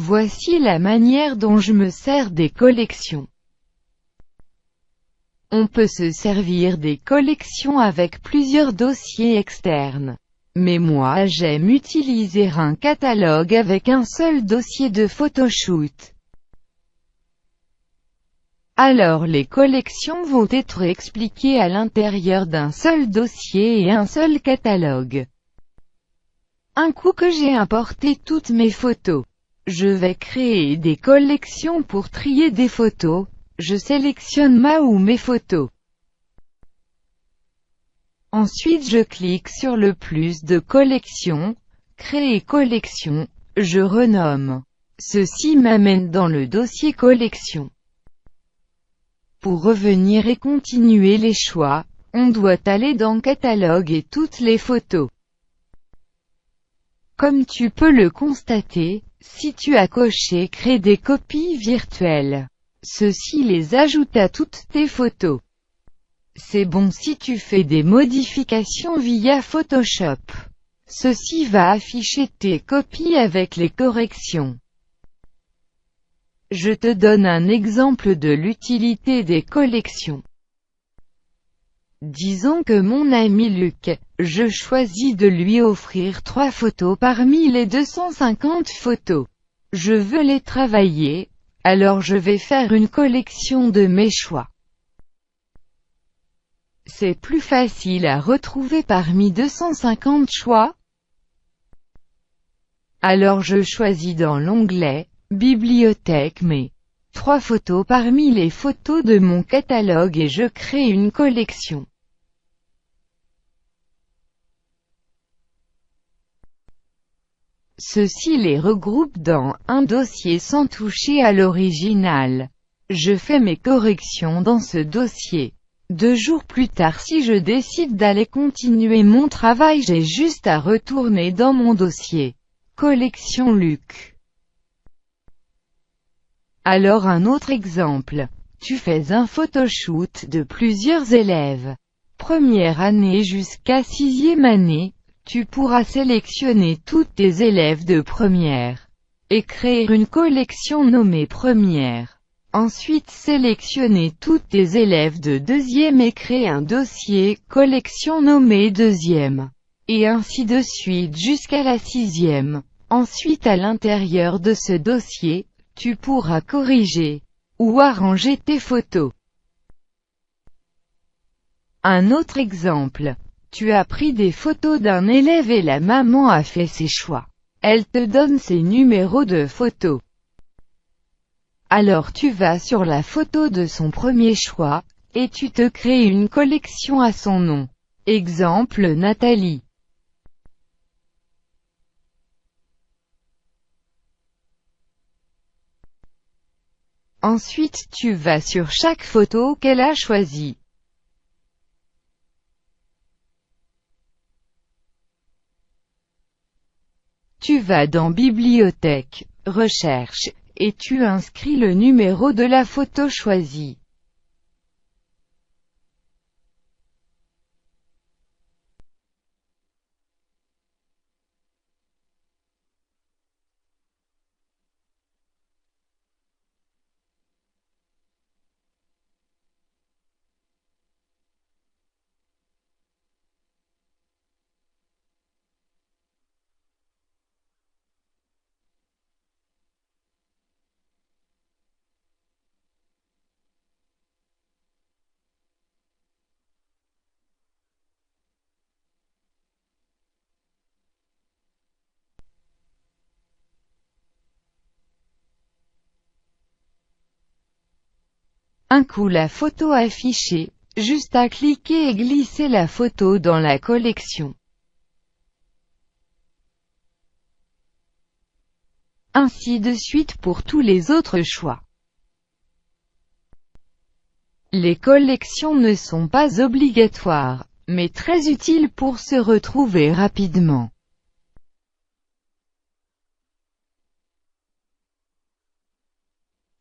Voici la manière dont je me sers des collections. On peut se servir des collections avec plusieurs dossiers externes. Mais moi j'aime utiliser un catalogue avec un seul dossier de photoshoot. Alors les collections vont être expliquées à l'intérieur d'un seul dossier et un seul catalogue. Un coup que j'ai importé toutes mes photos, je vais créer des collections pour trier des photos. Je sélectionne ma ou mes photos. Ensuite je clique sur le plus de collections, créer collection, je renomme. Ceci m'amène dans le dossier collection. Pour revenir et continuer les choix, on doit aller dans catalogue et toutes les photos. Comme tu peux le constater, si tu as coché créer des copies virtuelles, ceci les ajoute à toutes tes photos. C'est bon si tu fais des modifications via Photoshop. Ceci va afficher tes copies avec les corrections. Je te donne un exemple de l'utilité des collections. Disons que mon ami Luc, je choisis de lui offrir 3 photos parmi les 250 photos. Je veux les travailler, alors je vais faire une collection de mes choix. C'est plus facile à retrouver parmi 250 choix. Alors je choisis dans l'onglet « Bibliothèque » mes 3 photos parmi les photos de mon catalogue et je crée une collection. Ceci les regroupe dans un dossier sans toucher à l'original. Je fais mes corrections dans ce dossier. 2 jours plus tard, si je décide d'aller continuer mon travail, j'ai juste à retourner dans mon dossier. Collection Luc. Alors un autre exemple. Tu fais un photoshoot de plusieurs élèves. Première année jusqu'à 6e année, tu pourras sélectionner tous tes élèves de première et créer une collection nommée première. Ensuite sélectionner tous tes élèves de 2e et créer un dossier collection nommé deuxième. Et ainsi de suite jusqu'à la 6e. Ensuite à l'intérieur de ce dossier, tu pourras corriger ou arranger tes photos. Un autre exemple. Tu as pris des photos d'un élève et la maman a fait ses choix. Elle te donne ses numéros de photos. Alors tu vas sur la photo de son premier choix, et tu te crées une collection à son nom. Exemple Nathalie. Ensuite tu vas sur chaque photo qu'elle a choisie. Tu vas dans Bibliothèque, Recherche, et tu inscris le numéro de la photo choisie. Un coup la photo affichée, juste à cliquer et glisser la photo dans la collection. Ainsi de suite pour tous les autres choix. Les collections ne sont pas obligatoires, mais très utiles pour se retrouver rapidement.